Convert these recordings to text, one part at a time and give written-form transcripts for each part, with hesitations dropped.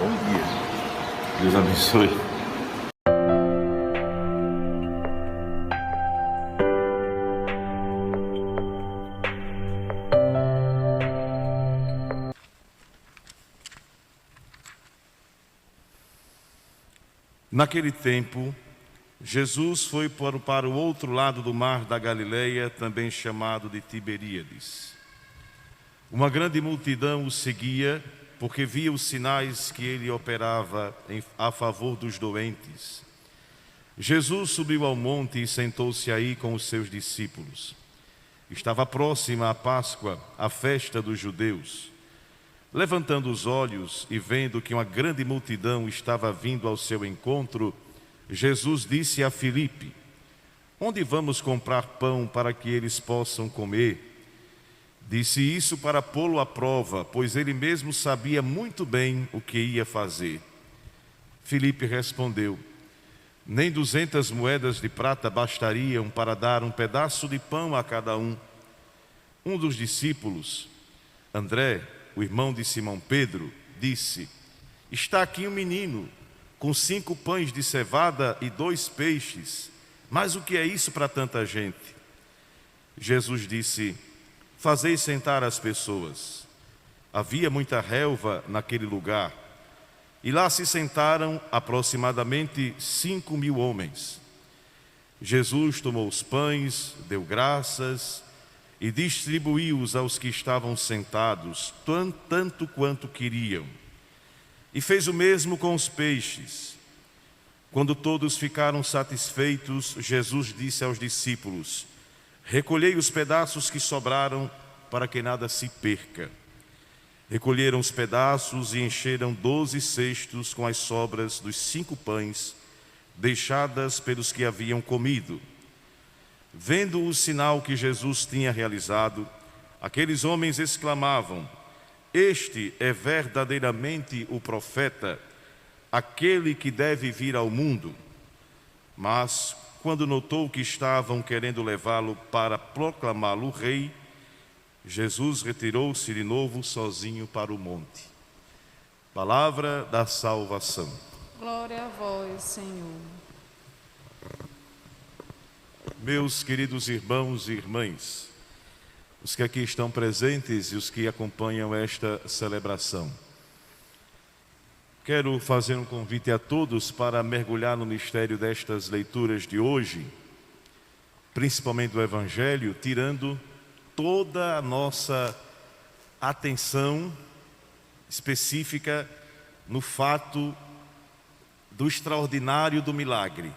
Bom dia. Deus abençoe. Naquele tempo, Jesus foi para o outro lado do mar da Galileia, também chamado de Tiberíades. Uma grande multidão o seguia, porque via os sinais que ele operava a favor dos doentes. Jesus subiu ao monte e sentou-se aí com os seus discípulos. Estava próxima a Páscoa, a festa dos judeus. Levantando os olhos e vendo que uma grande multidão estava vindo ao seu encontro, Jesus disse a Filipe: onde vamos comprar pão para que eles possam comer? Disse isso para pô-lo à prova, pois ele mesmo sabia muito bem o que ia fazer. Filipe respondeu: nem 200 moedas de prata bastariam para dar um pedaço de pão a cada um. Um dos discípulos, André, o irmão de Simão Pedro, disse: está aqui um menino com 5 pães de cevada e 2 peixes. Mas o que é isso para tanta gente? Jesus disse: fazei sentar as pessoas. Havia muita relva naquele lugar, e lá se sentaram aproximadamente 5.000 homens. Jesus tomou os pães, deu graças e distribuiu-os aos que estavam sentados, tanto quanto queriam. E fez o mesmo com os peixes. Quando todos ficaram satisfeitos, Jesus disse aos discípulos: recolhei os pedaços que sobraram, para que nada se perca. Recolheram os pedaços e encheram 12 cestos com as sobras dos 5 pães, deixadas pelos que haviam comido. Vendo o sinal que Jesus tinha realizado, aqueles homens exclamavam: este é verdadeiramente o profeta, aquele que deve vir ao mundo. Mas, quando notou que estavam querendo levá-lo para proclamá-lo rei, Jesus retirou-se de novo sozinho para o monte. Palavra da salvação. Glória a vós, Senhor. Meus queridos irmãos e irmãs, os que aqui estão presentes e os que acompanham esta celebração, quero fazer um convite a todos para mergulhar no mistério destas leituras de hoje, principalmente do Evangelho, tirando toda a nossa atenção específica no fato do extraordinário do milagre.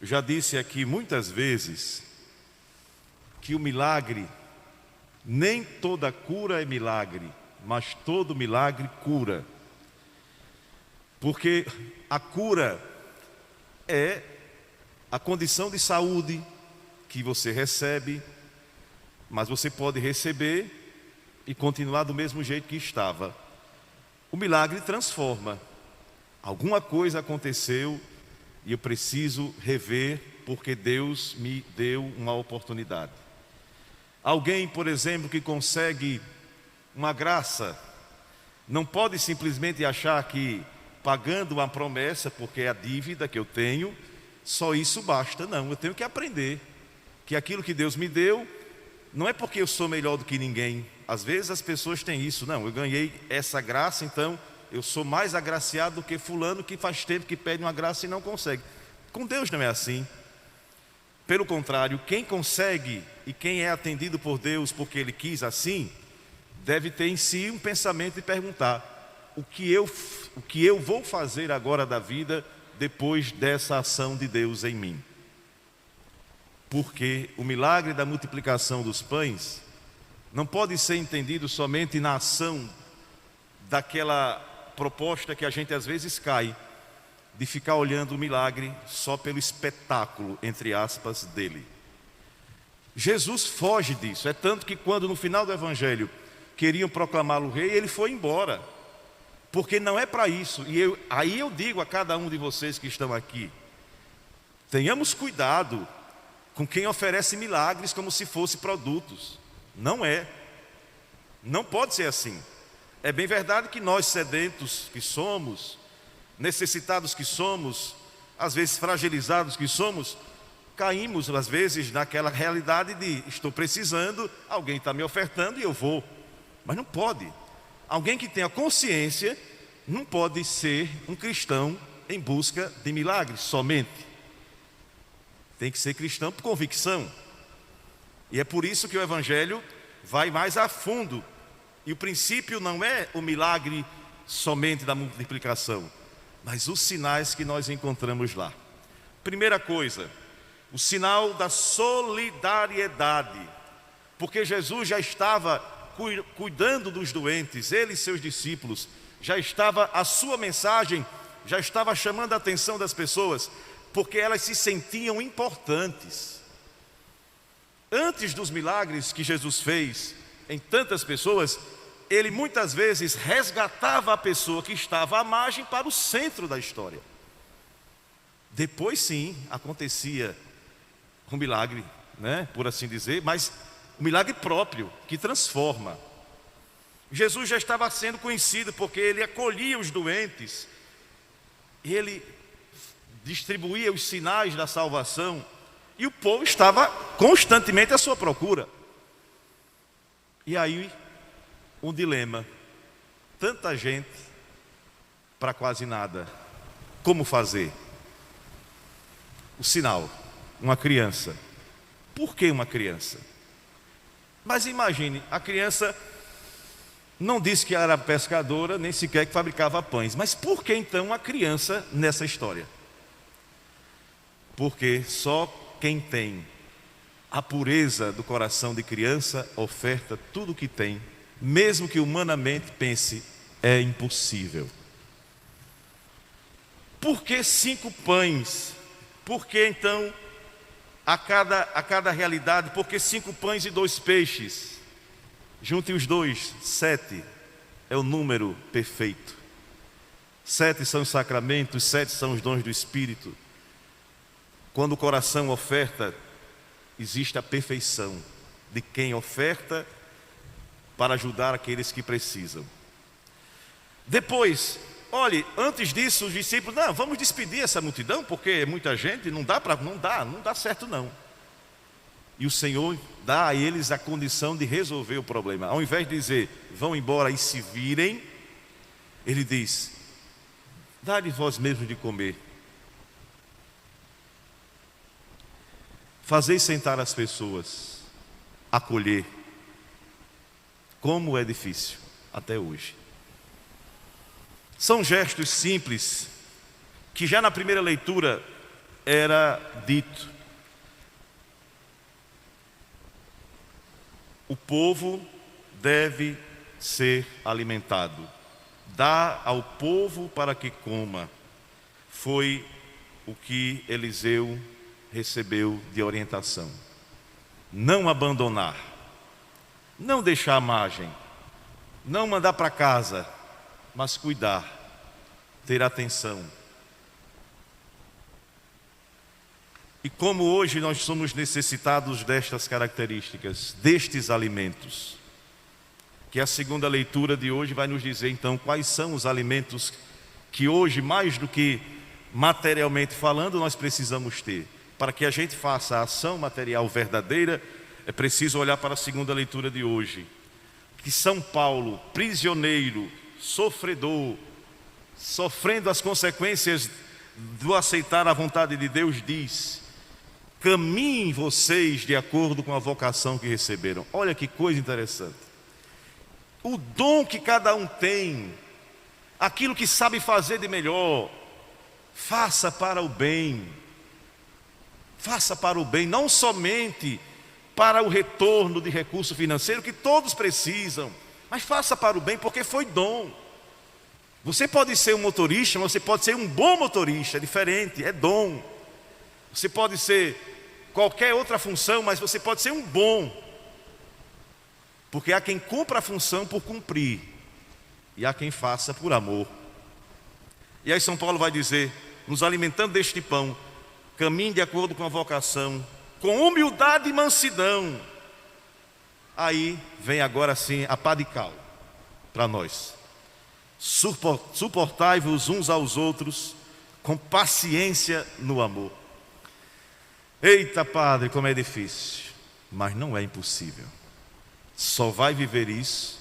Eu já disse aqui muitas vezes que o milagre, nem toda cura é milagre, mas todo milagre cura. Porque a cura é a condição de saúde que você recebe, mas você pode receber e continuar do mesmo jeito que estava. O milagre transforma. Alguma coisa aconteceu e eu preciso rever, porque Deus me deu uma oportunidade. Alguém, por exemplo, que consegue uma graça, não pode simplesmente achar que pagando uma promessa, porque é a dívida que eu tenho, só isso basta. Não, eu tenho que aprender que aquilo que Deus me deu, não é porque eu sou melhor do que ninguém. Às vezes as pessoas têm isso: não, eu ganhei essa graça, então eu sou mais agraciado do que fulano que faz tempo que pede uma graça e não consegue. Com Deus não é assim. Pelo contrário, quem consegue e quem é atendido por Deus porque Ele quis assim, deve ter em si um pensamento de perguntar: o que eu vou fazer agora da vida depois dessa ação de Deus em mim? Porque o milagre da multiplicação dos pães não pode ser entendido somente na ação daquela proposta que a gente às vezes cai, de ficar olhando o milagre só pelo espetáculo, entre aspas, dele. Jesus foge disso. É tanto que quando no final do Evangelho queriam proclamá-lo rei, ele foi embora, porque não é para isso. E aí eu digo a cada um de vocês que estão aqui: tenhamos cuidado com quem oferece milagres como se fossem produtos. Não é. Não pode ser assim. É bem verdade que nós, sedentos que somos, necessitados que somos, às vezes fragilizados que somos, caímos às vezes naquela realidade de estou precisando, alguém está me ofertando e eu vou. Mas não pode. Alguém que tenha consciência não pode ser um cristão em busca de milagres somente. Tem que ser cristão por convicção. E é por isso que o Evangelho vai mais a fundo. E o princípio não é o milagre somente da multiplicação, mas os sinais que nós encontramos lá. Primeira coisa, o sinal da solidariedade. Porque Jesus já estava cuidando dos doentes, ele e seus discípulos, a sua mensagem já estava chamando a atenção das pessoas, porque elas se sentiam importantes. Antes dos milagres que Jesus fez em tantas pessoas, ele muitas vezes resgatava a pessoa que estava à margem para o centro da história. Depois sim, acontecia um milagre, por assim dizer, mas um milagre próprio, que transforma. Jesus já estava sendo conhecido porque ele acolhia os doentes, ele distribuía os sinais da salvação, e o povo estava constantemente à sua procura. E aí, um dilema: tanta gente para quase nada, como fazer? O sinal, uma criança. Por que uma criança? Mas imagine, a criança não disse que era pescadora, nem sequer que fabricava pães. Mas por que então uma criança nessa história? Porque só quem tem a pureza do coração de criança oferta tudo o que tem, mesmo que humanamente pense, é impossível. Por que 5 pães? Por que então a cada realidade? Por que 5 pães e 2 peixes? Junte os dois, 7 é o número perfeito. 7 são os sacramentos, 7 são os dons do Espírito. Quando o coração oferta, existe a perfeição de quem oferta para ajudar aqueles que precisam. Depois, olhe, antes disso os discípulos, não, vamos despedir essa multidão, porque muita gente, não dá certo não. E o Senhor dá a eles a condição de resolver o problema. Ao invés de dizer, vão embora e se virem, ele diz, dá-lhe vós mesmos de comer. Fazei sentar as pessoas, acolher. Como é difícil, até hoje. São gestos simples, que já na primeira leitura era dito. O povo deve ser alimentado. Dá ao povo para que coma. Foi o que Eliseu recebeu de orientação. Não abandonar, não deixar à margem, não mandar para casa, mas cuidar, ter atenção. E como hoje nós somos necessitados destas características, destes alimentos, que a segunda leitura de hoje vai nos dizer então quais são os alimentos que hoje, mais do que materialmente falando, nós precisamos ter. Para que a gente faça a ação material verdadeira, é preciso olhar para a segunda leitura de hoje. Que São Paulo, prisioneiro, sofredor, sofrendo as consequências do aceitar a vontade de Deus, diz: caminhem vocês de acordo com a vocação que receberam. Olha que coisa interessante. O dom que cada um tem, aquilo que sabe fazer de melhor, faça para o bem. Faça para o bem, não somente para o retorno de recurso financeiro que todos precisam, mas faça para o bem, porque foi dom. Você pode ser um motorista, mas você pode ser um bom motorista, é diferente, é dom. Você pode ser qualquer outra função, mas você pode ser um bom, porque há quem cumpra a função por cumprir, e há quem faça por amor. E aí São Paulo vai dizer, nos alimentando deste pão, caminhe de acordo com a vocação, com humildade e mansidão. Aí vem agora sim a pá de cal. para nós. Suportai-vos uns aos outros com paciência no amor. Eita, Padre, como é difícil, mas não é impossível. Só vai viver isso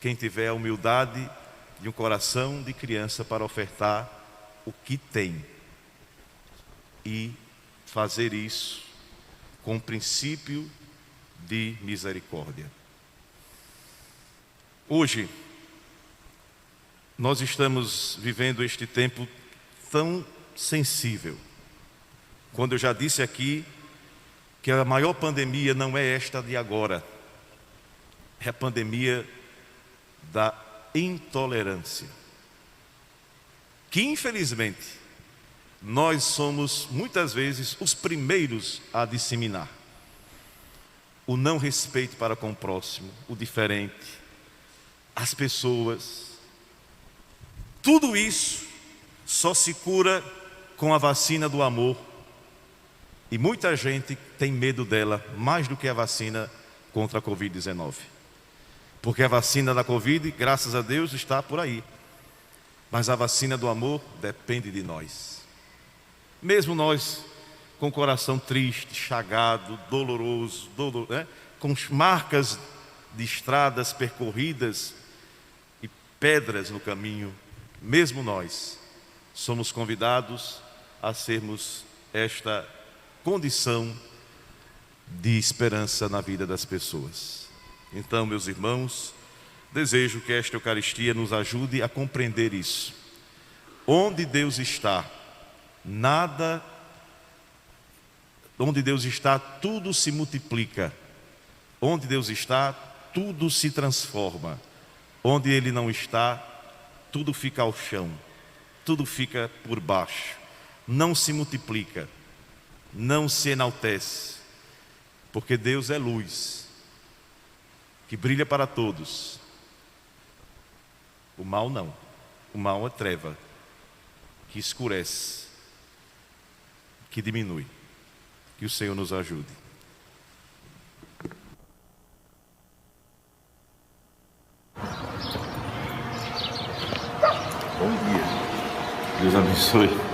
quem tiver a humildade de um coração de criança para ofertar o que tem e fazer isso com o princípio de misericórdia. Hoje, nós estamos vivendo este tempo tão sensível. Quando eu já disse aqui que a maior pandemia não é esta de agora, é a pandemia da intolerância, que infelizmente nós somos muitas vezes os primeiros a disseminar. O não respeito para com o próximo, o diferente, as pessoas. Tudo isso só se cura com a vacina do amor. E muita gente tem medo dela mais do que a vacina contra a Covid-19. Porque a vacina da Covid, graças a Deus, está por aí. Mas a vacina do amor depende de nós. Mesmo nós com o coração triste, chagado, doloroso, com marcas de estradas percorridas e pedras no caminho, mesmo nós somos convidados a sermos esta condição de esperança na vida das pessoas. Então, meus irmãos, desejo que esta Eucaristia nos ajude a compreender isso. Onde Deus está, onde Deus está, tudo se multiplica. Onde Deus está, tudo se transforma. Onde Ele não está, tudo fica ao chão, tudo fica por baixo. Não se multiplica, não se enaltece, porque Deus é luz, que brilha para todos. O mal não, o mal é treva, que escurece, que diminui. Que o Senhor nos ajude. Bom dia, Deus abençoe.